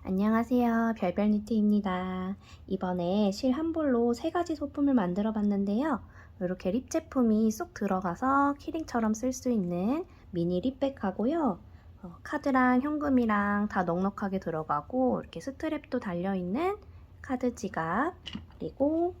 안녕하세요. 별별니트입니다. 이번에 실 한 볼로 3가지 소품을 만들어 봤는데요. 이렇게 립 제품이 쏙 들어가서 키링처럼 쓸 수 있는 미니 립백하고요. 카드랑 현금이랑 다 넉넉하게 들어가고 이렇게 스트랩도 달려있는 카드 지갑, 그리고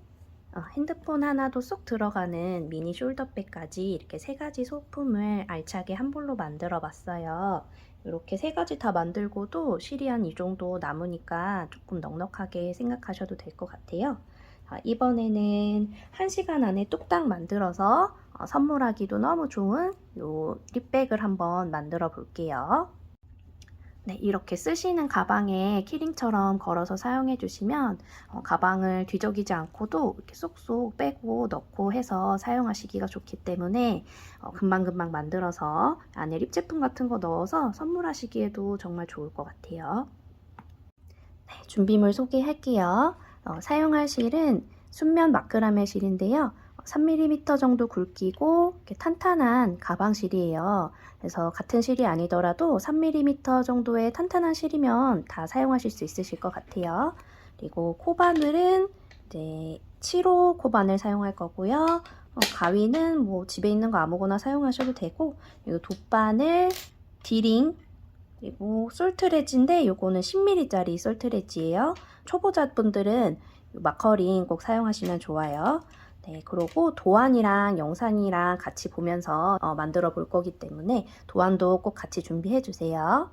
핸드폰 하나도 쏙 들어가는 미니 숄더백까지 이렇게 3가지 소품을 알차게 한 볼로 만들어 봤어요. 이렇게 3가지 다 만들고도 실이 한 이 정도 남으니까 조금 넉넉하게 생각하셔도 될 것 같아요. 이번에는 1시간 안에 뚝딱 만들어서 선물하기도 너무 좋은 이 립백을 한번 만들어 볼게요. 네, 이렇게 쓰시는 가방에 키링처럼 걸어서 사용해 주시면 가방을 뒤적이지 않고도 이렇게 쏙쏙 빼고 넣고 해서 사용하시기가 좋기 때문에 금방금방 만들어서 안에 립 제품 같은 거 넣어서 선물하시기에도 정말 좋을 것 같아요. 네, 준비물 소개할게요. 사용할 실은 순면 마크라메 실인데요. 3mm 정도 굵기고 이렇게 탄탄한 가방 실이에요. 그래서 같은 실이 아니더라도 3mm 정도의 탄탄한 실이면 다 사용하실 수 있으실 것 같아요. 그리고 코바늘은 이제 7호 코바늘 사용할 거고요. 가위는 뭐 집에 있는 거 아무거나 사용하셔도 되고, 그리고 돗바늘, 디링, 그리고 솔트레지인데 요거는 10mm짜리 솔트레지예요. 초보자분들은 마커링 꼭 사용하시면 좋아요. 네, 그리고 도안이랑 영상이랑 같이 보면서 만들어 볼 거기 때문에 도안도 꼭 같이 준비해 주세요.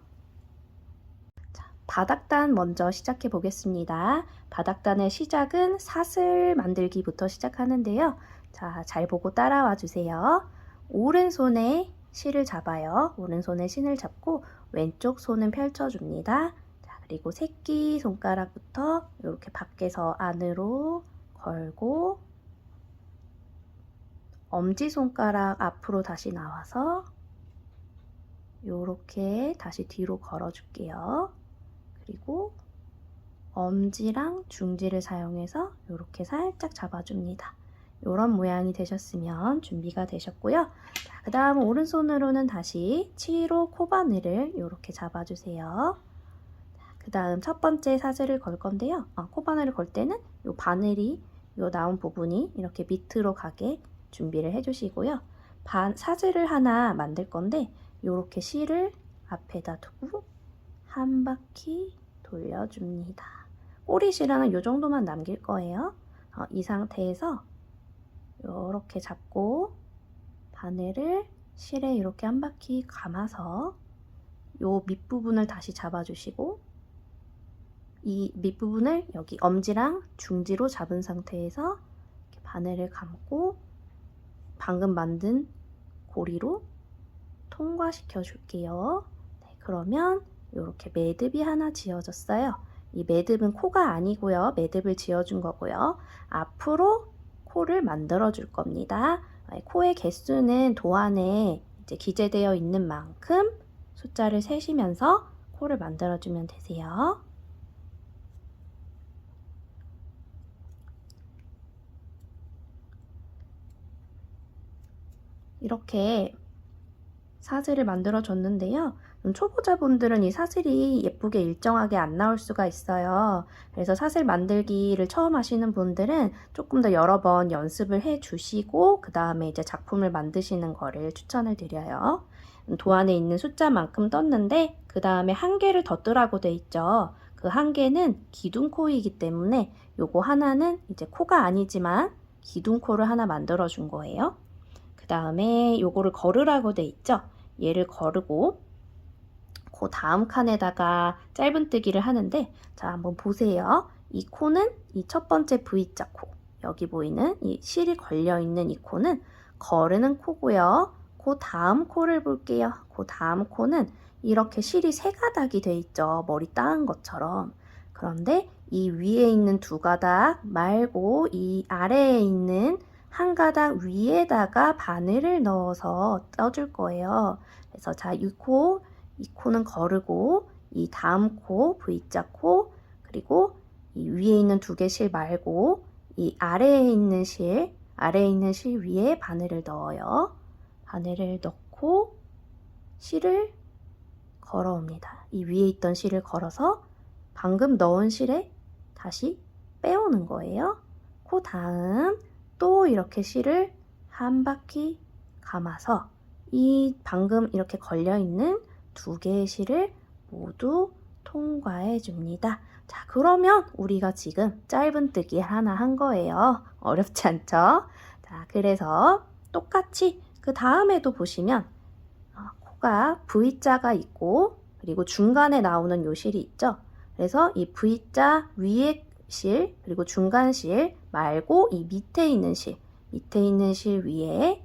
자, 바닥단 먼저 시작해 보겠습니다. 바닥단의 시작은 사슬 만들기부터 시작하는데요. 자, 잘 보고 따라와 주세요. 오른손에 실을 잡아요. 오른손에 신을 잡고 왼쪽 손은 펼쳐줍니다. 자, 그리고 새끼 손가락부터 이렇게 밖에서 안으로 걸고 엄지손가락 앞으로 다시 나와서 이렇게 다시 뒤로 걸어줄게요. 그리고 엄지랑 중지를 사용해서 이렇게 살짝 잡아줍니다. 이런 모양이 되셨으면 준비가 되셨고요. 그 다음 오른손으로는 다시 7호 코바늘을 이렇게 잡아주세요. 그 다음 첫 번째 사슬을 걸 건데요. 코바늘을 걸 때는 이 바늘이 요 나온 부분이 이렇게 밑으로 가게 준비를 해주시고요. 사슬을 하나 만들 건데 이렇게 실을 앞에다 두고 한 바퀴 돌려줍니다. 꼬리실은 이 정도만 남길 거예요. 이 상태에서 이렇게 잡고 바늘을 실에 이렇게 한 바퀴 감아서 이 밑부분을 다시 잡아주시고 이 밑부분을 여기 엄지랑 중지로 잡은 상태에서 이렇게 바늘을 감고 방금 만든 고리로 통과시켜 줄게요. 네, 그러면 이렇게 매듭이 하나 지어졌어요. 이 매듭은 코가 아니고요. 매듭을 지어준 거고요. 앞으로 코를 만들어 줄 겁니다. 코의 개수는 도안에 이제 기재되어 있는 만큼 숫자를 세시면서 코를 만들어 주면 되세요. 이렇게 사슬을 만들어 줬는데요. 초보자분들은 이 사슬이 예쁘게 일정하게 안 나올 수가 있어요. 그래서 사슬 만들기를 처음 하시는 분들은 조금 더 여러 번 연습을 해 주시고 그 다음에 이제 작품을 만드시는 거를 추천을 드려요. 도안에 있는 숫자만큼 떴는데 그 다음에 한 개를 더 뜨라고 돼 있죠. 그 한 개는 기둥코이기 때문에 요거 하나는 이제 코가 아니지만 기둥코를 하나 만들어 준 거예요. 그 다음에 요거를 걸으라고 돼 있죠. 얘를 거르고 그 다음 칸에다가 짧은뜨기를 하는데, 자, 한번 보세요. 이 코는 이 첫 번째 V자 코, 여기 보이는 이 실이 걸려있는 이 코는 거르는 코고요. 그 다음 코를 볼게요. 그 다음 코는 이렇게 실이 3가닥이 돼 있죠. 머리 따은 것처럼. 그런데 이 위에 있는 2가닥 말고 이 아래에 있는 한 가닥 위에다가 바늘을 넣어서 떠줄 거예요. 그래서 자, 이 코는 거르고 이 다음 코, V자 코, 그리고 이 위에 있는 2개 실 말고 이 아래에 있는 실 위에 바늘을 넣어요. 바늘을 넣고 실을 걸어옵니다. 이 위에 있던 실을 걸어서 방금 넣은 실에 다시 빼오는 거예요. 그 다음 또 이렇게 실을 한 바퀴 감아서 이 방금 이렇게 걸려있는 두 개의 실을 모두 통과해 줍니다. 자, 그러면 우리가 지금 짧은뜨기 하나 한 거예요. 어렵지 않죠? 자, 그래서 똑같이 그 다음에도 보시면 코가 V자가 있고 그리고 중간에 나오는 요 실이 있죠. 그래서 이 V자 위에 실 그리고 중간 실 말고 이 밑에 있는 실 위에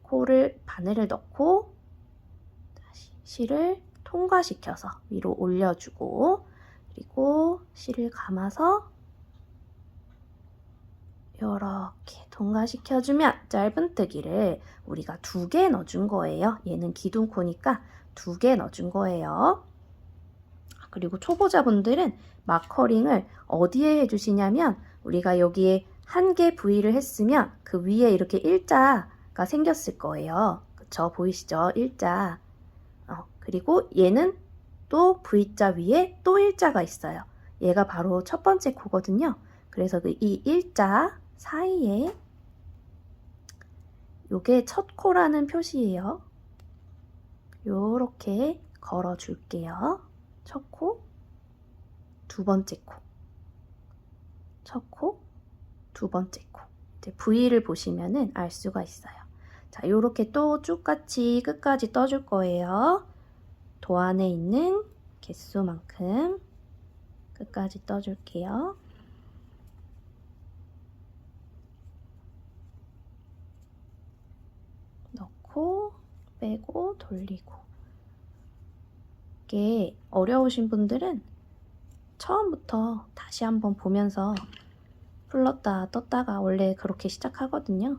코를 바늘을 넣고 다시 실을 통과시켜서 위로 올려주고 그리고 실을 감아서 이렇게 통과시켜주면 짧은뜨기를 우리가 2개 넣어준 거예요. 얘는 기둥코니까 2개 넣어준 거예요. 그리고 초보자분들은 마커링을 어디에 해주시냐면 우리가 여기에 한 개 부위를 했으면 그 위에 이렇게 일자가 생겼을 거예요. 그쵸? 보이시죠? 일자. 그리고 얘는 또 V자 위에 또 일자가 있어요. 얘가 바로 첫 번째 코거든요. 그래서 이 일자 사이에 요게 첫 코라는 표시예요. 요렇게 걸어 줄게요. 첫 코, 두 번째 코, 첫 코, 두 번째 코. 이제 V를 보시면은 알 수가 있어요. 자, 요렇게 또 쭉같이 끝까지 떠줄 거예요. 도안에 있는 개수만큼 끝까지 떠줄게요. 넣고 빼고 돌리고. 이게 어려우신 분들은 처음부터 다시 한번 보면서 풀렀다 떴다가 원래 그렇게 시작하거든요.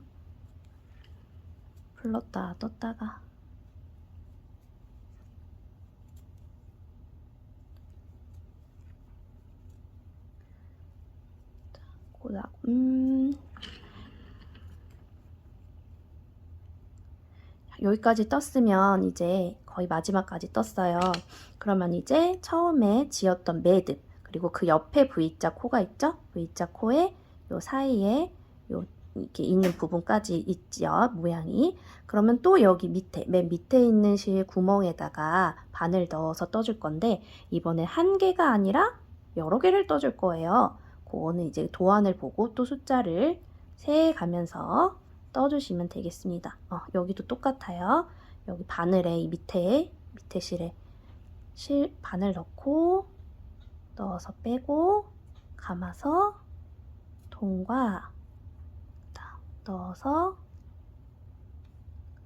풀렀다 떴다가 여기까지 떴으면 이제 거의 마지막까지 떴어요. 그러면 이제 처음에 지었던 매듭 그리고 그 옆에 V자 코가 있죠? V자 코에 요 사이에 요 이렇게 있는 부분까지 있죠, 모양이. 그러면 또 여기 밑에 맨 밑에 있는 실 구멍에다가 바늘 넣어서 떠줄 건데 이번에 한 개가 아니라 여러 개를 떠줄 거예요. 그거는 이제 도안을 보고 또 숫자를 세 가면서 떠주시면 되겠습니다. 여기도 똑같아요. 여기 바늘에 이 밑에 실에 바늘 넣어서 빼고 감아서 통과 넣어서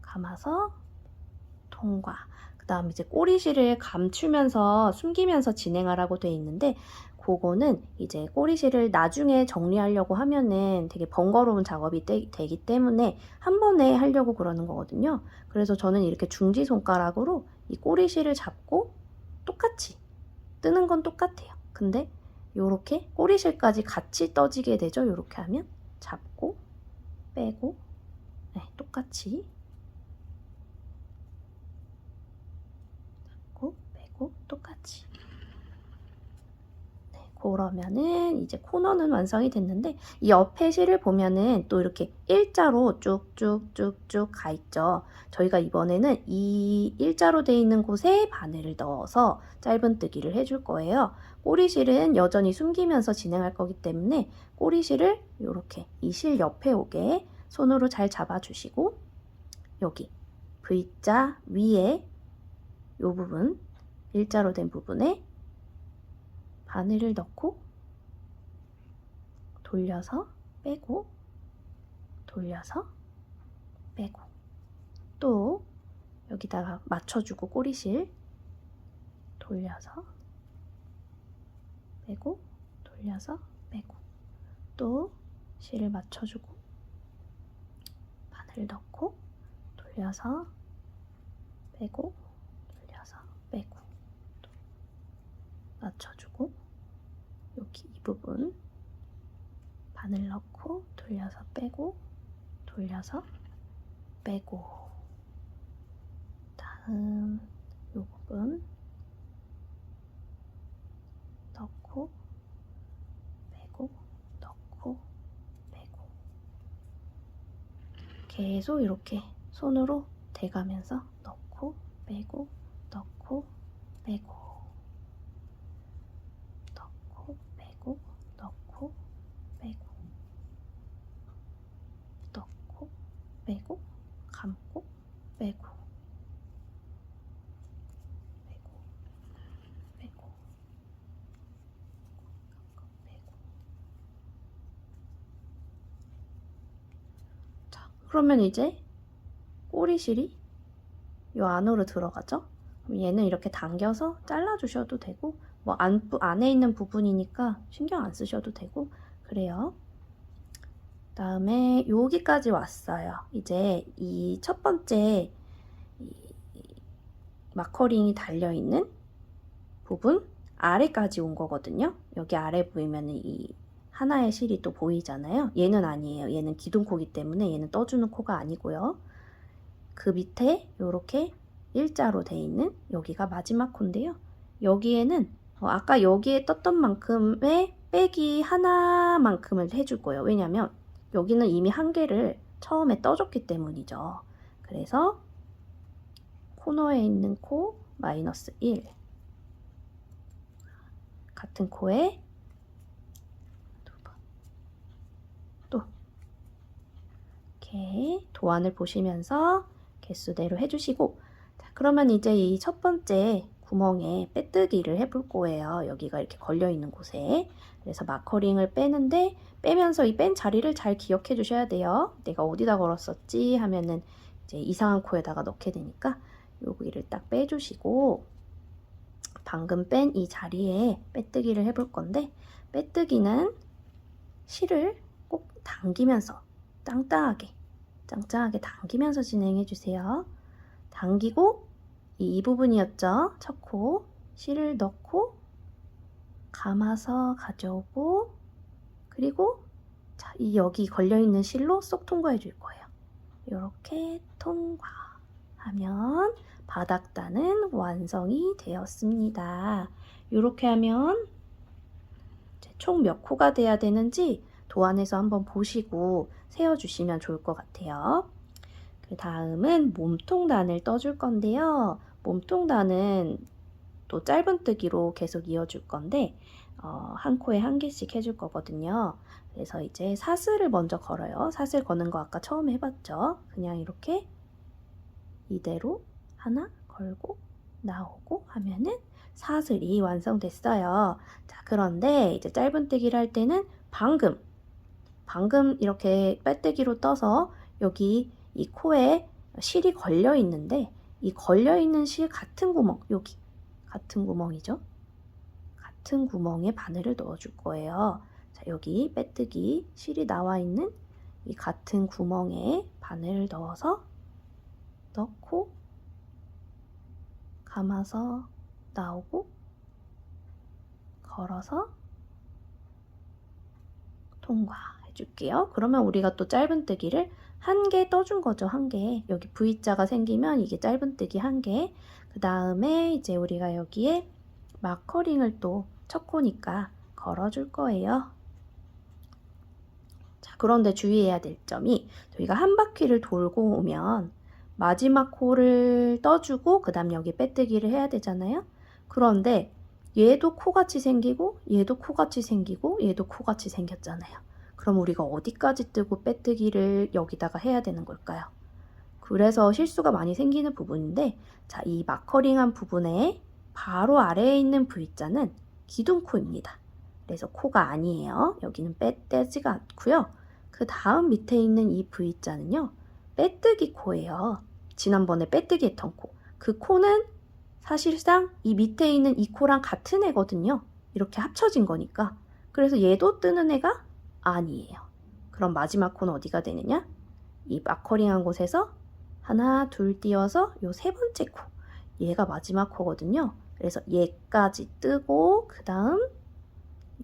감아서 통과. 그 다음 이제 꼬리실을 감추면서 숨기면서 진행하라고 되어 있는데 그거는 이제 꼬리실을 나중에 정리하려고 하면은 되게 번거로운 작업이 되기 때문에 한 번에 하려고 그러는 거거든요. 그래서 저는 이렇게 중지손가락으로 이 꼬리실을 잡고 똑같이 뜨는 건 똑같아요. 근데 요렇게 꼬리실까지 같이 떠지게 되죠. 요렇게 하면 잡고 빼고 네, 똑같이 잡고 빼고 똑같이 그러면은 이제 코너는 완성이 됐는데 이 옆에 실을 보면은 또 이렇게 일자로 쭉쭉쭉쭉 가 있죠. 저희가 이번에는 이 일자로 돼 있는 곳에 바늘을 넣어서 짧은뜨기를 해줄 거예요. 꼬리실은 여전히 숨기면서 진행할 거기 때문에 꼬리실을 이렇게 이 실 옆에 오게 손으로 잘 잡아주시고 여기 V자 위에 이 부분 일자로 된 부분에 바늘을 넣고 돌려서 빼고 돌려서 빼고 또 여기다가 맞춰주고 꼬리실 돌려서 빼고 돌려서 빼고 또 실을 맞춰주고 바늘 넣고 돌려서 빼고 돌려서 빼고 또 맞춰주고 여기 이 부분 바늘 넣고 돌려서 빼고 돌려서 빼고 다음 이 부분 계속 이렇게 손으로 대가면서 넣고 빼고 넣고 빼고 넣고 빼고 넣고 빼고 넣고 빼고 감고 빼고 빼고 빼고 빼고. 자, 그러면 이제 꼬리실이 요 안으로 들어가죠? 그럼 얘는 이렇게 당겨서 잘라주셔도 되고 뭐 안에 있는 부분이니까 신경 안 쓰셔도 되고 그래요. 다음에 여기까지 왔어요. 이제 이 첫 번째 마커링이 달려있는 부분 아래까지 온 거거든요. 여기 아래 보이면 이 하나의 실이 또 보이잖아요. 얘는 아니에요. 얘는 기둥코기 때문에 얘는 떠주는 코가 아니고요. 그 밑에 이렇게 일자로 돼 있는 여기가 마지막 코인데요. 여기에는 아까 여기에 떴던 만큼의 빼기 하나만큼을 해줄 거예요. 왜냐면 여기는 이미 한 개를 처음에 떠줬기 때문이죠. 그래서 코너에 있는 코 마이너스 1 같은 코에 두 번 또 이렇게 도안을 보시면서 개수대로 해주시고 자, 그러면 이제 이 첫 번째 구멍에 빼뜨기를 해볼 거예요. 여기가 이렇게 걸려있는 곳에 그래서 마커링을 빼는데 빼면서 이 뺀 자리를 잘 기억해 주셔야 돼요. 내가 어디다 걸었었지 하면은 이제 이상한 코에다가 넣게 되니까 여기를 딱 빼주시고 방금 뺀 이 자리에 빼뜨기를 해볼 건데 빼뜨기는 실을 꼭 당기면서 짱짱하게 당기면서 진행해 주세요. 당기고 이 부분이었죠. 첫 코 실을 넣고 감아서 가져오고 그리고 자, 이 여기 걸려있는 실로 쏙 통과해 줄 거예요. 이렇게 통과하면 바닥단은 완성이 되었습니다. 이렇게 하면 총 몇 코가 돼야 되는지 도안에서 한번 보시고 세어주시면 좋을 것 같아요. 그 다음은 몸통단을 떠줄 건데요. 몸통단은 또 짧은뜨기로 계속 이어줄 건데 한 코에 한 개씩 해줄 거거든요. 그래서 이제 사슬을 먼저 걸어요. 사슬 거는 거 아까 처음에 해봤죠? 그냥 이렇게 이대로 하나 걸고 나오고 하면은 사슬이 완성됐어요. 자, 그런데 이제 짧은뜨기를 할 때는 방금 이렇게 빼뜨기로 떠서 여기 이 코에 실이 걸려 있는데 이 걸려 있는 실 같은 구멍 여기 같은 구멍이죠. 같은 구멍에 바늘을 넣어 줄 거예요. 자, 여기 빼뜨기 실이 나와 있는 이 같은 구멍에 바늘을 넣고 감아서 나오고 걸어서 통과해 줄게요. 그러면 우리가 또 짧은뜨기를 한 개 떠준 거죠. 한 개. 여기 V자가 생기면 이게 짧은뜨기 한 개. 그 다음에 이제 우리가 여기에 마커링을 또 첫 코니까 걸어줄 거예요. 자, 그런데 주의해야 될 점이 저희가 한 바퀴를 돌고 오면 마지막 코를 떠주고 그 다음 여기 빼뜨기를 해야 되잖아요. 그런데 얘도 코같이 생기고 얘도 코같이 생기고 얘도 코같이 생겼잖아요. 그럼 우리가 어디까지 뜨고 빼뜨기를 여기다가 해야 되는 걸까요? 그래서 실수가 많이 생기는 부분인데 자, 이 마커링한 부분에 바로 아래에 있는 V자는 기둥코입니다. 그래서 코가 아니에요. 여기는 떼지가 않고요. 그 다음 밑에 있는 이 V자는요. 빼뜨기 코예요. 지난번에 빼뜨기 했던 코. 그 코는 사실상 이 밑에 있는 이 코랑 같은 애거든요. 이렇게 합쳐진 거니까. 그래서 얘도 뜨는 애가 아니에요. 그럼 마지막 코는 어디가 되느냐? 이 마커링한 곳에서 하나, 둘 띄어서 요 세 번째 코. 얘가 마지막 코거든요. 그래서 얘까지 뜨고 그 다음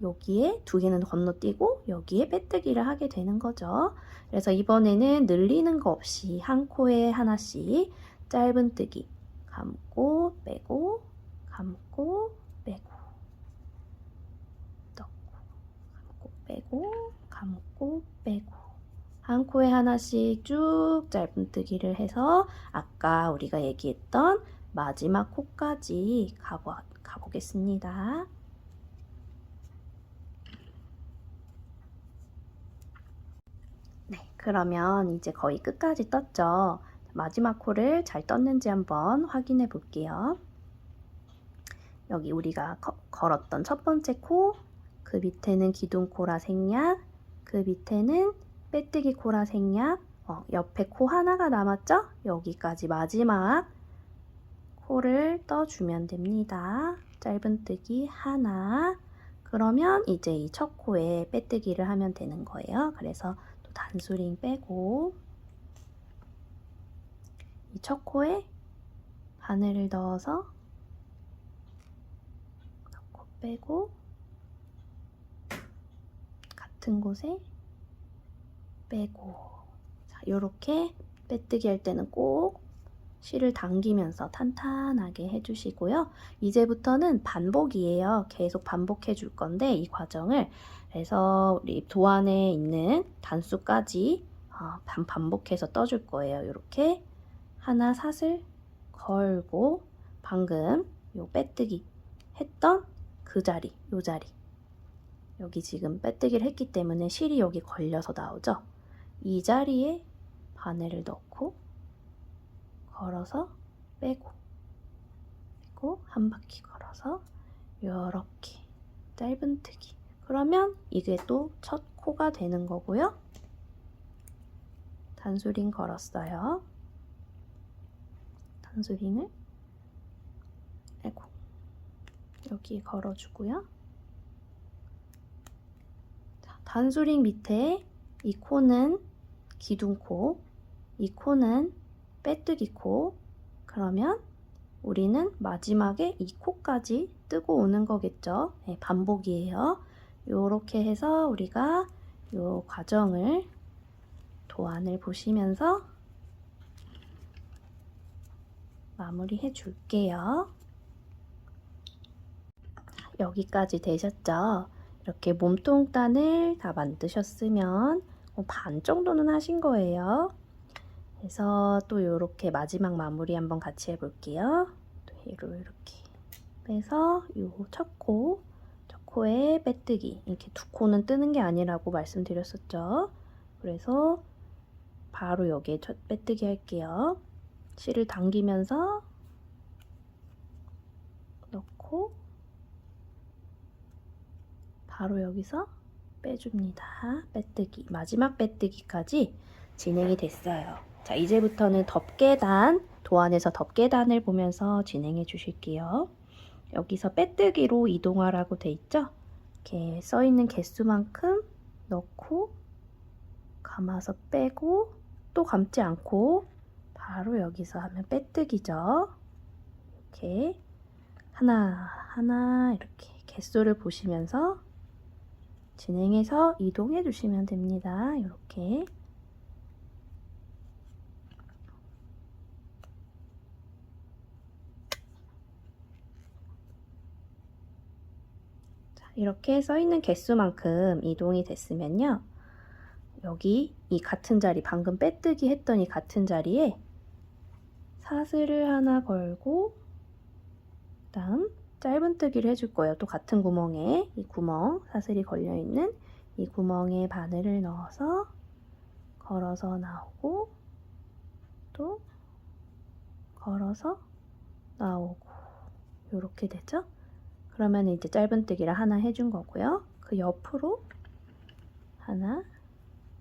여기에 두 개는 건너뛰고 여기에 빼뜨기를 하게 되는 거죠. 그래서 이번에는 늘리는 거 없이 한 코에 하나씩 짧은뜨기 감고 빼고 감고 빼고 넣고 감고 빼고 감고 빼고 한 코에 하나씩 쭉 짧은뜨기를 해서 아까 우리가 얘기했던 마지막 코까지 가보겠습니다. 네, 그러면 이제 거의 끝까지 떴죠. 마지막 코를 잘 떴는지 한번 확인해 볼게요. 여기 우리가 걸었던 첫 번째 코, 그 밑에는 기둥코라 생략, 그 밑에는 빼뜨기 코라 생략, 옆에 코 하나가 남았죠? 여기까지 마지막 코를 떠주면 됩니다. 짧은뜨기 하나. 그러면 이제 이 첫 코에 빼뜨기를 하면 되는 거예요. 그래서 또 단수링 빼고 이 첫 코에 바늘을 넣어서 넣고 빼고 같은 곳에 빼고. 자, 요렇게 빼뜨기 할 때는 꼭 실을 당기면서 탄탄하게 해주시고요. 이제부터는 반복이에요. 계속 반복해 줄 건데 이 과정을. 그래서 우리 도안에 있는 단수까지 반복해서 떠줄 거예요. 이렇게 하나 사슬 걸고 방금 요 빼뜨기 했던 그 자리, 요 자리. 여기 지금 빼뜨기를 했기 때문에 실이 여기 걸려서 나오죠. 이 자리에 바늘을 넣고 걸어서 빼고 한 바퀴 걸어서 이렇게 짧은뜨기. 그러면 이게 또 첫 코가 되는 거고요. 단수링 걸었어요. 단수링을 여기 걸어주고요. 자, 단수링 밑에 이 코는 기둥코, 이 코는 빼뜨기 코. 그러면 우리는 마지막에 이 코까지 뜨고 오는 거겠죠. 네, 반복이에요. 요렇게 해서 우리가 요 과정을 도안을 보시면서 마무리해 줄게요. 여기까지 되셨죠? 이렇게 몸통단을 다 만드셨으면 반 정도는 하신 거예요. 그래서 또 이렇게 마지막 마무리 한번 같이 해볼게요. 또 이렇게 빼서 요 첫 코에 빼뜨기. 이렇게 두 코는 뜨는 게 아니라고 말씀드렸었죠. 그래서 바로 여기에 첫 빼뜨기 할게요. 실을 당기면서 넣고 바로 여기서 빼줍니다. 빼뜨기. 마지막 빼뜨기까지 진행이 됐어요. 자, 이제부터는 덮개단, 도안에서 덮개단을 보면서 진행해 주실게요. 여기서 빼뜨기로 이동하라고 돼 있죠? 이렇게 써있는 개수만큼 넣고 감아서 빼고 또 감지 않고 바로 여기서 하면 빼뜨기죠. 이렇게 하나 이렇게 개수를 보시면서 진행해서 이동해 주시면 됩니다. 이렇게. 이렇게 써있는 개수만큼 이동이 됐으면요. 여기 이 같은 자리, 방금 빼뜨기 했던 이 같은 자리에 사슬을 하나 걸고 그다음 짧은뜨기를 해줄 거예요. 또 같은 구멍에 이 구멍, 사슬이 걸려있는 이 구멍에 바늘을 넣어서 걸어서 나오고 또 걸어서 나오고 이렇게 되죠? 그러면 이제 짧은뜨기를 하나 해준 거고요. 그 옆으로 하나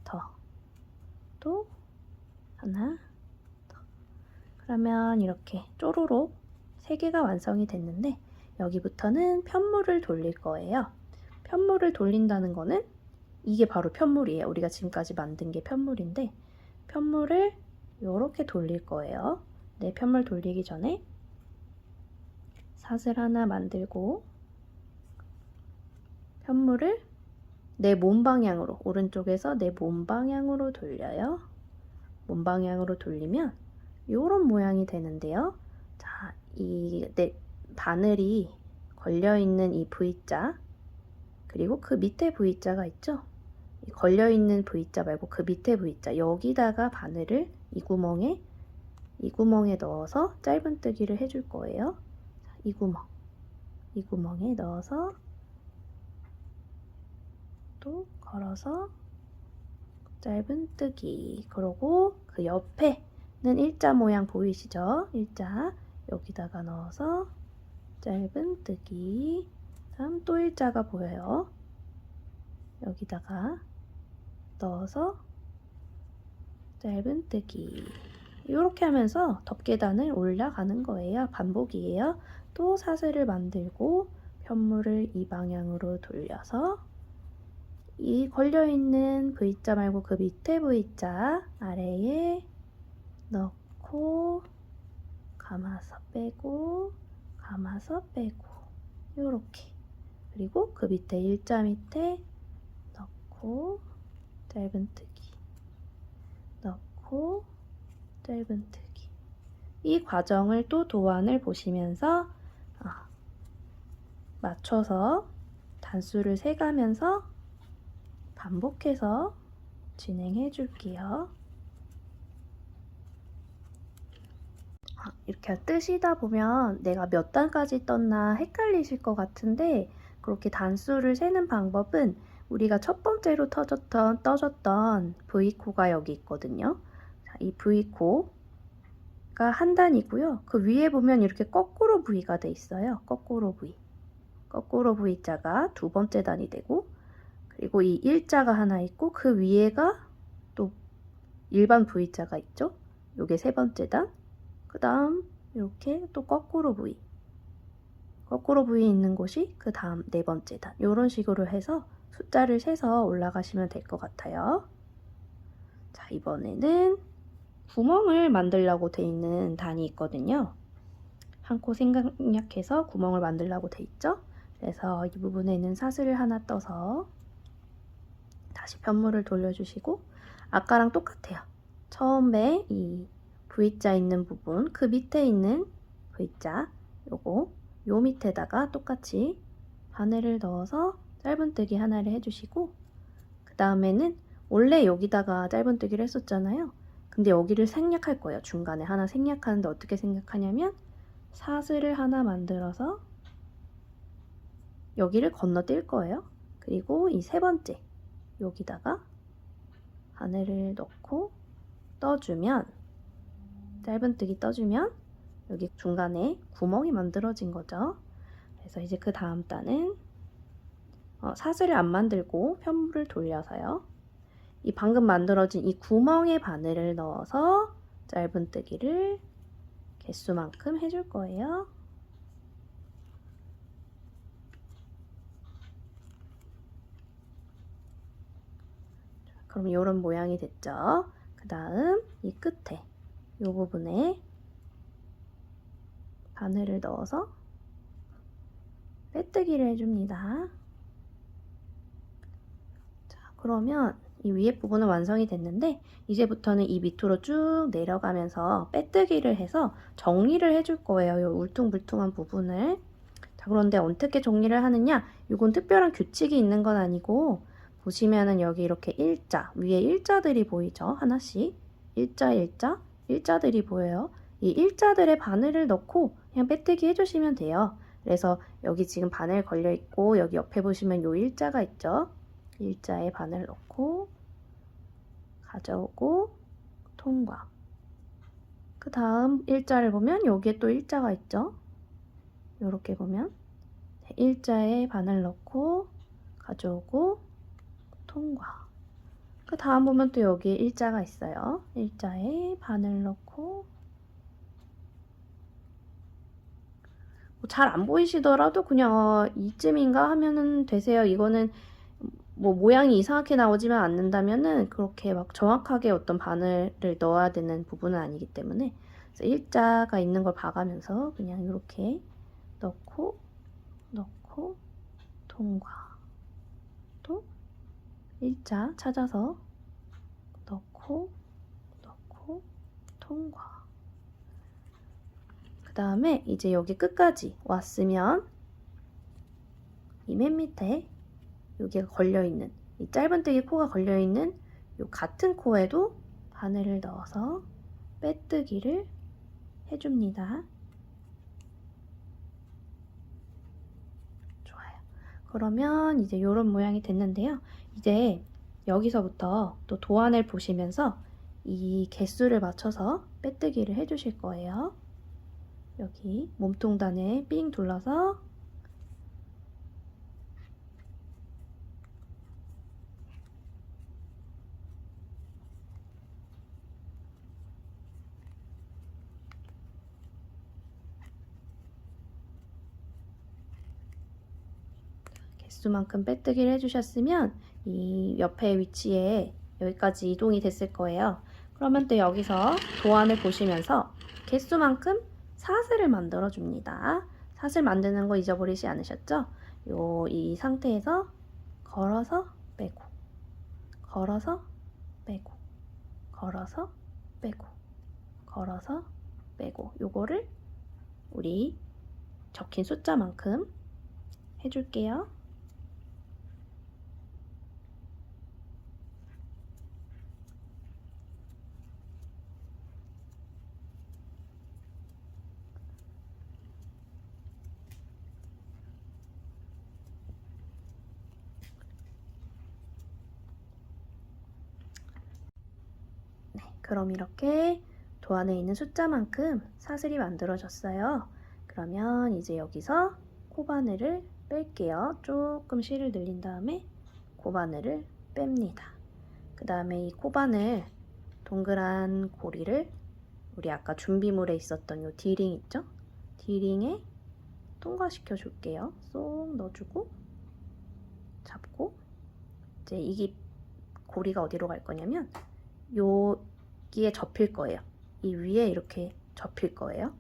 더, 또 하나 더. 그러면 이렇게 쪼로록 3개가 완성이 됐는데 여기부터는 편물을 돌릴 거예요. 편물을 돌린다는 거는 이게 바로 편물이에요. 우리가 지금까지 만든 게 편물인데 편물을 이렇게 돌릴 거예요. 네, 편물 돌리기 전에 사슬 하나 만들고 편물을 내 몸 방향으로, 오른쪽에서 내 몸 방향으로 돌려요. 몸 방향으로 돌리면 이런 모양이 되는데요. 자, 내 바늘이 걸려있는 이 V자, 그리고 그 밑에 V자가 있죠? 걸려있는 V자 말고 그 밑에 V자 여기다가 바늘을 이 구멍에 넣어서 짧은뜨기를 해줄 거예요. 이 구멍에 넣어서 또 걸어서 짧은뜨기. 그리고 그 옆에는 일자 모양 보이시죠? 일자 여기다가 넣어서 짧은뜨기. 다음 또 일자가 보여요. 여기다가 넣어서 짧은뜨기. 이렇게 하면서 덮계단을 올라가는 거예요. 반복이에요. 또 사슬을 만들고 편물을 이 방향으로 돌려서 이 걸려있는 V자 말고 그 밑에 V자 아래에 넣고 감아서 빼고 감아서 빼고 요렇게. 그리고 그 밑에 일자 밑에 넣고 짧은뜨기 넣고 짧은뜨기. 이 과정을 또 도안을 보시면서 맞춰서 단수를 세가면서 반복해서 진행해 줄게요. 이렇게 뜨시다 보면 내가 몇 단까지 떴나 헷갈리실 것 같은데, 그렇게 단수를 세는 방법은 우리가 첫 번째로 떠줬던 V코가 여기 있거든요. 자, 이 V코가 한 단이고요. 그 위에 보면 이렇게 거꾸로 V가 돼 있어요. 거꾸로 V자가 두 번째 단이 되고, 그리고 이 일자가 하나 있고 그 위에가 또 일반 V자가 있죠. 요게 세 번째 단. 그 다음 이렇게 또 거꾸로 V 있는 곳이 그 다음 네 번째 단. 이런 식으로 해서 숫자를 세서 올라가시면 될 것 같아요. 자, 이번에는 구멍을 만들려고 돼 있는 단이 있거든요. 한 코 생략해서 구멍을 만들려고 돼 있죠. 그래서 이 부분에는 사슬을 하나 떠서 다시 편물을 돌려주시고, 아까랑 똑같아요. 처음에 이 V자 있는 부분, 그 밑에 있는 V자, 요 밑에다가 똑같이 바늘을 넣어서 짧은뜨기 하나를 해주시고, 그 다음에는 원래 여기다가 짧은뜨기를 했었잖아요. 근데 여기를 생략할 거예요. 중간에 하나 생략하는데 어떻게 생략하냐면 사슬을 하나 만들어서 여기를 건너뛸 거예요. 그리고 이 세 번째 여기다가 바늘을 넣고 떠주면, 짧은뜨기 떠주면 여기 중간에 구멍이 만들어진 거죠. 그래서 이제 그 다음 단은 사슬을 안 만들고 편물을 돌려서요. 이 방금 만들어진 이 구멍에 바늘을 넣어서 짧은뜨기를 개수만큼 해줄 거예요. 그럼 이런 모양이 됐죠. 그 다음 이 끝에 이 부분에 바늘을 넣어서 빼뜨기를 해줍니다. 자, 그러면 이 위에 부분은 완성이 됐는데, 이제부터는 이 밑으로 쭉 내려가면서 빼뜨기를 해서 정리를 해줄 거예요. 이 울퉁불퉁한 부분을. 자, 그런데 어떻게 정리를 하느냐? 이건 특별한 규칙이 있는 건 아니고, 보시면은 여기 이렇게 일자, 위에 일자들이 보이죠? 하나씩. 일자들이 보여요. 이 일자들에 바늘을 넣고 그냥 빼뜨기 해주시면 돼요. 그래서 여기 지금 바늘 걸려 있고, 여기 옆에 보시면 요 일자가 있죠? 일자에 바늘 넣고 가져오고 통과. 그 다음 일자를 보면 여기에 또 일자가 있죠? 이렇게 보면 일자에 바늘 넣고 가져오고 통과. 그 다음 보면 또 여기에 일자가 있어요. 일자에 바늘 넣고, 잘 안 보이시더라도 그냥 이쯤인가 하면은 되세요. 이거는 뭐 모양이 이상하게 나오지만 않는다면은 그렇게 막 정확하게 어떤 바늘을 넣어야 되는 부분은 아니기 때문에, 그래서 일자가 있는 걸 봐가면서 그냥 이렇게 넣고 통과. 또 일자 찾아서 넣고 통과. 그 다음에 이제 여기 끝까지 왔으면 이 맨 밑에 여기가 걸려있는 이 짧은뜨기 코가 걸려있는 이 같은 코에도 바늘을 넣어서 빼뜨기를 해줍니다. 좋아요. 그러면 이제 이런 모양이 됐는데요. 이제 여기서부터 또 도안을 보시면서 이 개수를 맞춰서 빼뜨기를 해주실 거예요. 여기 몸통단에 삥 둘러서 개수만큼 빼뜨기를 해주셨으면 이 옆에 위치에 여기까지 이동이 됐을 거예요. 그러면 또 여기서 도안을 보시면서 개수만큼 사슬을 만들어 줍니다. 사슬 만드는 거 잊어버리지 않으셨죠? 이 상태에서 걸어서 빼고, 걸어서 빼고, 걸어서 빼고, 걸어서 빼고, 요거를 우리 적힌 숫자만큼 해줄게요. 그럼 이렇게 도안에 있는 숫자만큼 사슬이 만들어졌어요. 그러면 이제 여기서 코바늘을 뺄게요. 조금 실을 늘린 다음에 코바늘을 뺍니다. 그 다음에 이 코바늘 동그란 고리를 우리 아까 준비물에 있었던 요 D링 있죠? D링에 통과시켜 줄게요. 쏙 넣어주고 잡고 이제 이게 고리가 어디로 갈 거냐면 여기에 접힐 거예요. 이 위에 이렇게 접힐 거예요.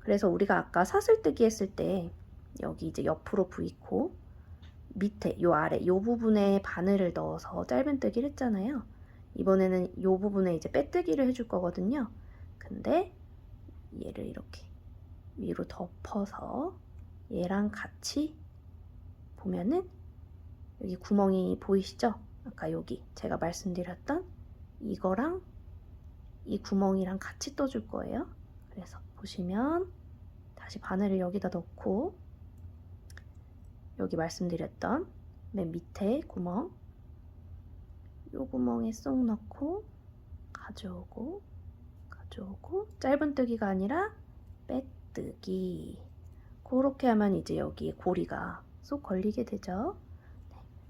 그래서 우리가 아까 사슬뜨기 했을 때 여기 이제 옆으로 V코 밑에 요 아래 요 부분에 바늘을 넣어서 짧은뜨기를 했잖아요. 이번에는 요 부분에 이제 빼뜨기를 해줄 거거든요. 근데 얘를 이렇게 위로 덮어서 얘랑 같이 보면은 여기 구멍이 보이시죠? 아까 여기 제가 말씀드렸던 이거랑 이 구멍이랑 같이 떠줄 거예요. 그래서 보시면 다시 바늘을 여기다 넣고 여기 말씀드렸던 맨 밑에 구멍 요 구멍에 쏙 넣고 가져오고 가져오고 짧은뜨기가 아니라 빼뜨기 그렇게 하면 이제 여기 고리가 쏙 걸리게 되죠.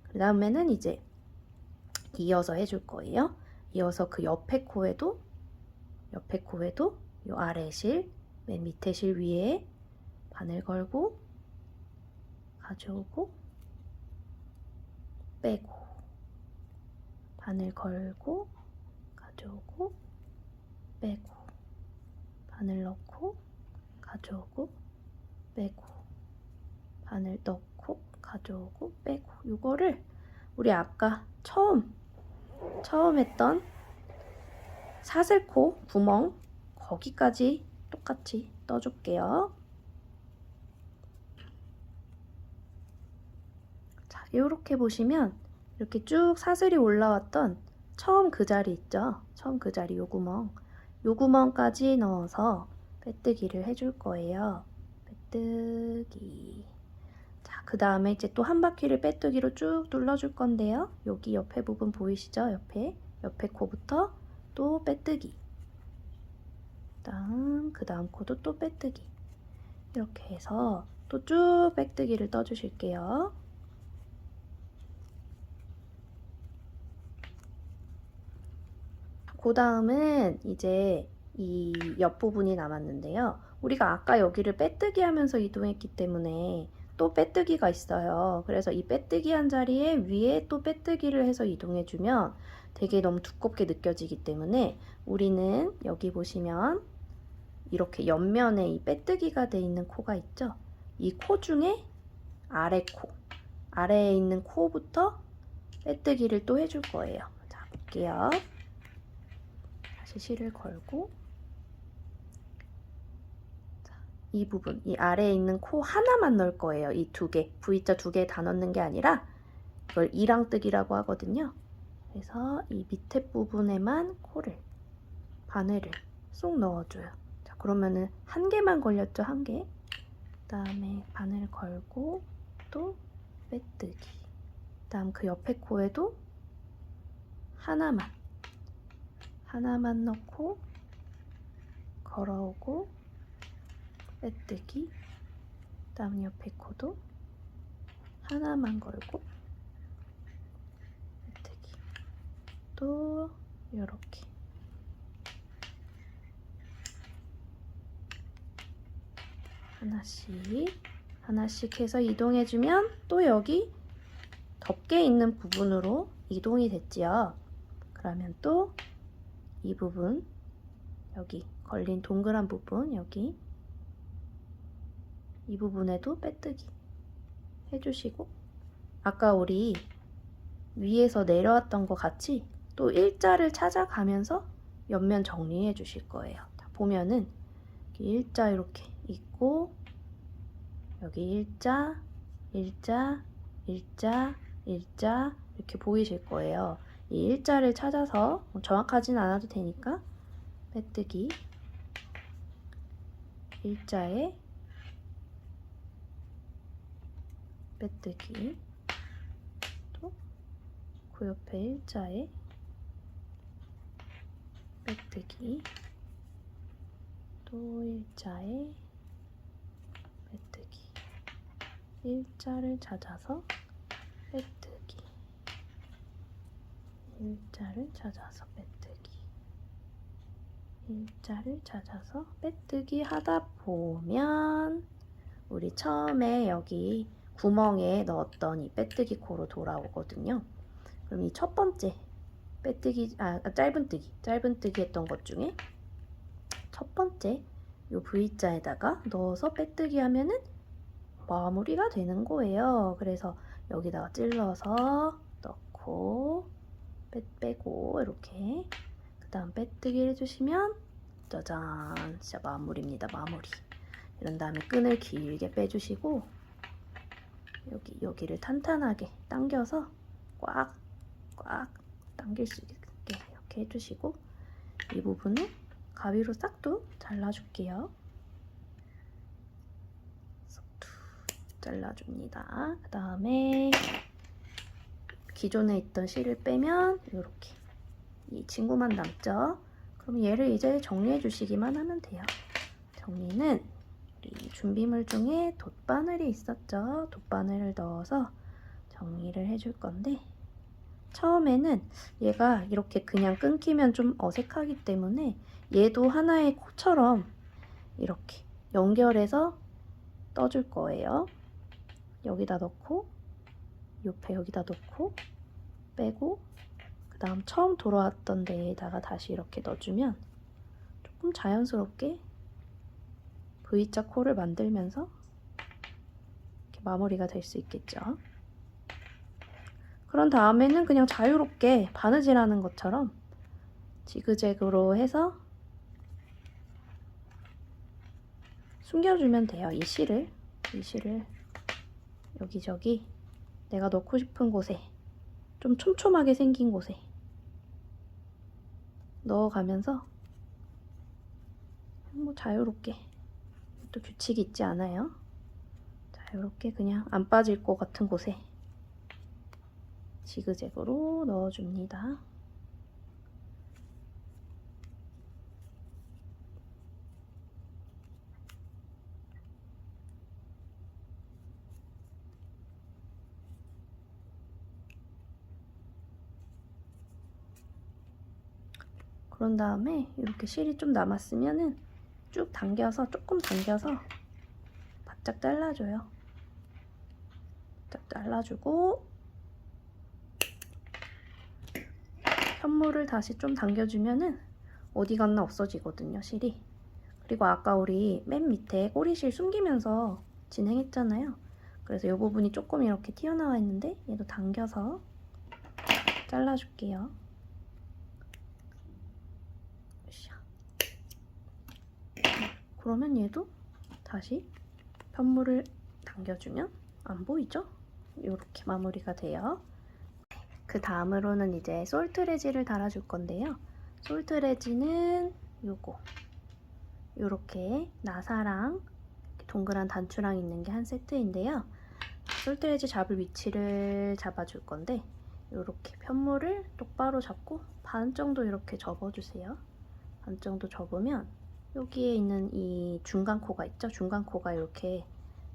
그 다음에는 이제 이어서 해줄 거예요. 이어서 그 옆에 코에도 요 아래 실, 맨 밑에 실 위에 바늘 걸고 가져오고 빼고 바늘 걸고 가져오고 빼고 바늘 넣고 가져오고 빼고 바늘 넣고 가져오고 빼고 이거를 우리 아까 처음 했던 사슬코 구멍 거기까지 똑같이 떠줄게요. 자, 이렇게 보시면 이렇게 쭉 사슬이 올라왔던 처음 그 자리 있죠? 처음 그 자리 요 구멍까지 넣어서 빼뜨기를 해줄 거예요. 빼뜨기. 자, 그 다음에 이제 또 한 바퀴를 빼뜨기로 쭉 눌러줄 건데요. 여기 옆에 부분 보이시죠? 옆에 코부터 또 빼뜨기. 그 다음 코도 또 빼뜨기. 이렇게 해서 또 쭉 빼뜨기를 떠주실게요. 그 다음은 이제 이 옆부분이 남았는데요. 우리가 아까 여기를 빼뜨기 하면서 이동했기 때문에 또 빼뜨기가 있어요. 그래서 이 빼뜨기 한 자리에 위에 또 빼뜨기를 해서 이동해주면 되게 너무 두껍게 느껴지기 때문에 우리는 여기 보시면 이렇게 옆면에 이 빼뜨기가 돼 있는 코가 있죠. 이 코 중에 아래에 있는 코부터 빼뜨기를 또 해줄 거예요. 자, 볼게요. 다시 실을 걸고 자, 이 부분, 이 아래에 있는 코 하나만 넣을 거예요. 이 두 개, V자 두 개 다 넣는 게 아니라 이걸 이랑뜨기라고 하거든요. 그래서 이 밑에 부분에만 코를, 바늘을 쏙 넣어줘요. 자, 그러면은 한 개만 걸렸죠, 한 개. 그다음에 바늘 걸고 또 빼뜨기. 그다음 그 옆에 코에도 하나만 넣고 걸어오고 빼뜨기. 그다음 옆에 코도 하나만 걸고 빼뜨기. 또 이렇게 하나씩 해서 이동해주면 또 여기 덮개 있는 부분으로 이동이 됐지요. 그러면 또 이 부분, 여기 걸린 동그란 부분, 여기 이 부분에도 빼뜨기 해주시고, 아까 우리 위에서 내려왔던 것 같이 또 일자를 찾아가면서 옆면 정리해 주실 거예요. 보면은 일자 이렇게 있고, 여기 일자 이렇게 보이실 거예요. 이 일자를 찾아서 정확하진 않아도 되니까 빼뜨기, 일자에 빼뜨기, 또 그 옆에 일자에 빼뜨기, 또 일자에 빼뜨기, 일자를 찾아서 빼뜨기, 일자를 찾아서 빼뜨기, 일자를 찾아서 빼뜨기 하다 보면 우리 처음에 여기 구멍에 넣었던 이 빼뜨기 코로 돌아오거든요. 그럼 이 첫 번째 빼뜨기, 짧은뜨기 했던 것 중에 첫 번째 이 V자에다가 넣어서 빼뜨기 하면은 마무리가 되는 거예요. 그래서 여기다가 찔러서 넣고 빼고 이렇게, 그 다음 빼뜨기를 해주시면 짜잔, 진짜 마무리입니다. 마무리. 이런 다음에 끈을 길게 빼주시고 여기를 탄탄하게 당겨서 꽉 당길 수 있게 이렇게 해주시고, 이 부분은 가위로 싹둑 잘라줄게요. 싹둑 잘라줍니다. 그 다음에 기존에 있던 실을 빼면 이렇게 이 친구만 남죠. 그럼 얘를 이제 정리해 주시기만 하면 돼요. 정리는 우리 준비물 중에 돗바늘이 있었죠. 돗바늘을 넣어서 정리를 해줄 건데, 처음에는 얘가 이렇게 그냥 끊기면 좀 어색하기 때문에 얘도 하나의 코처럼 이렇게 연결해서 떠줄 거예요. 여기다 넣고, 옆에 여기다 넣고 빼고, 그 다음 처음 돌아왔던 데에다가 다시 이렇게 넣어주면 조금 자연스럽게 V자 코를 만들면서 이렇게 마무리가 될 수 있겠죠. 그런 다음에는 그냥 자유롭게 바느질하는 것처럼 지그재그로 해서 숨겨주면 돼요. 이 실을 여기저기 내가 넣고 싶은 곳에, 좀 촘촘하게 생긴 곳에 넣어가면서 뭐 자유롭게, 또 규칙이 있지 않아요. 자유롭게 그냥 안 빠질 것 같은 곳에 지그재그로 넣어줍니다. 그런 다음에 이렇게 실이 좀 남았으면은 쭉 당겨서, 조금 당겨서 바짝 잘라줘요. 바짝 잘라주고 현물을 다시 좀 당겨주면은 어디 갔나 없어지거든요, 실이. 그리고 아까 우리 맨 밑에 꼬리실 숨기면서 진행했잖아요. 그래서 이 부분이 조금 이렇게 튀어나와 있는데 얘도 당겨서 잘라줄게요. 그러면 얘도 다시 편물을 당겨주면 안 보이죠? 이렇게 마무리가 돼요. 그 다음으로는 이제 솔트레지를 달아줄 건데요. 솔트레지는 요거 요렇게 나사랑 동그란 단추랑 있는 게 한 세트인데요. 솔트레지 잡을 위치를 잡아줄 건데 요렇게 편물을 똑바로 잡고 반 정도 이렇게 접어주세요. 반 정도 접으면 여기에 있는 이 중간 코가 있죠? 중간 코가 이렇게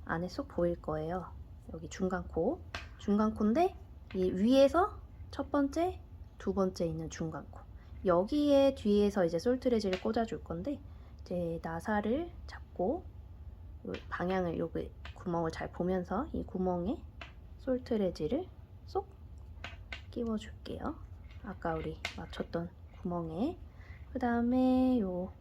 안에 쏙 보일 거예요. 여기 중간 코. 중간 코인데 이 위에서 첫 번째, 두 번째 있는 중간 코. 여기에 뒤에서 이제 솔트레지를 꽂아줄 건데 이제 나사를 잡고 방향을 여기 구멍을 잘 보면서 이 구멍에 솔트레지를 쏙 끼워줄게요. 아까 우리 맞췄던 구멍에. 그 다음에 요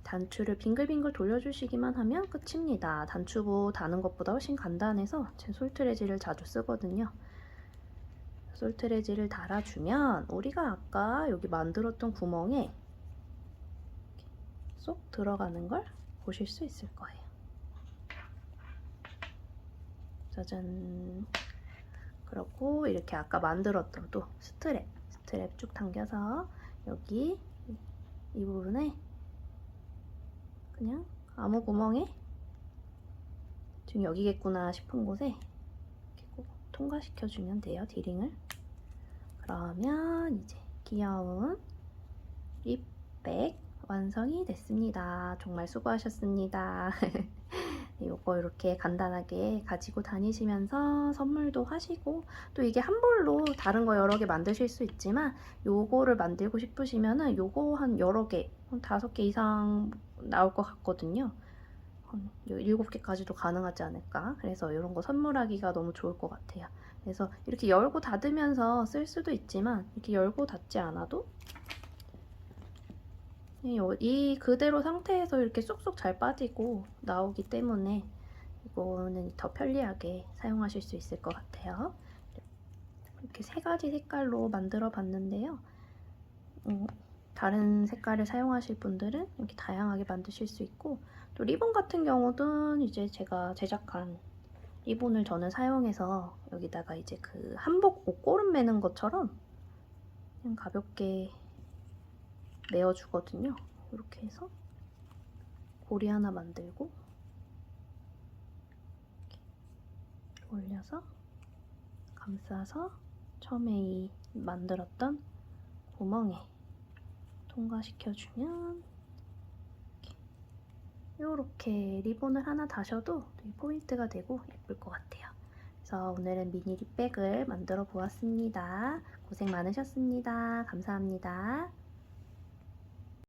단추를 빙글빙글 돌려주시기만 하면 끝입니다. 단추부 다는 것보다 훨씬 간단해서 제 솔트레지를 자주 쓰거든요. 솔트레지를 달아주면 우리가 아까 여기 만들었던 구멍에 쏙 들어가는 걸 보실 수 있을 거예요. 짜잔. 그리고 이렇게 아까 만들었던 또 스트랩 쭉 당겨서 여기 이 부분에 그냥 아무 구멍에 지금 여기겠구나 싶은 곳에 이렇게 꼭 통과시켜주면 돼요. 디링을. 그러면 이제 귀여운 립백 완성이 됐습니다. 정말 수고하셨습니다. 요거 이렇게 간단하게 가지고 다니시면서 선물도 하시고 또 이게 한 볼로 다른 거 여러 개 만드실 수 있지만 요거를 만들고 싶으시면은 요거 한 여러 개, 한 5개 이상 나올 것 같거든요. 한 7개까지도 가능하지 않을까. 그래서 이런 거 선물하기가 너무 좋을 것 같아요. 그래서 이렇게 열고 닫으면서 쓸 수도 있지만 이렇게 열고 닫지 않아도 이 그대로 상태에서 이렇게 쏙쏙 잘 빠지고 나오기 때문에 이거는 더 편리하게 사용하실 수 있을 것 같아요. 이렇게 3가지 색깔로 만들어 봤는데요. 다른 색깔을 사용하실 분들은 이렇게 다양하게 만드실 수 있고 또 리본 같은 경우는 이제 제가 제작한 리본을 저는 사용해서 여기다가 이제 그 한복 옷고름 매는 것처럼 그냥 가볍게 메어주거든요. 이렇게 해서 고리 하나 만들고 이렇게 올려서 감싸서 처음에 이 만들었던 구멍에 통과시켜주면 이렇게 리본을 하나 다셔도 되게 포인트가 되고 예쁠 것 같아요. 그래서 오늘은 미니 립백을 만들어 보았습니다. 고생 많으셨습니다. 감사합니다.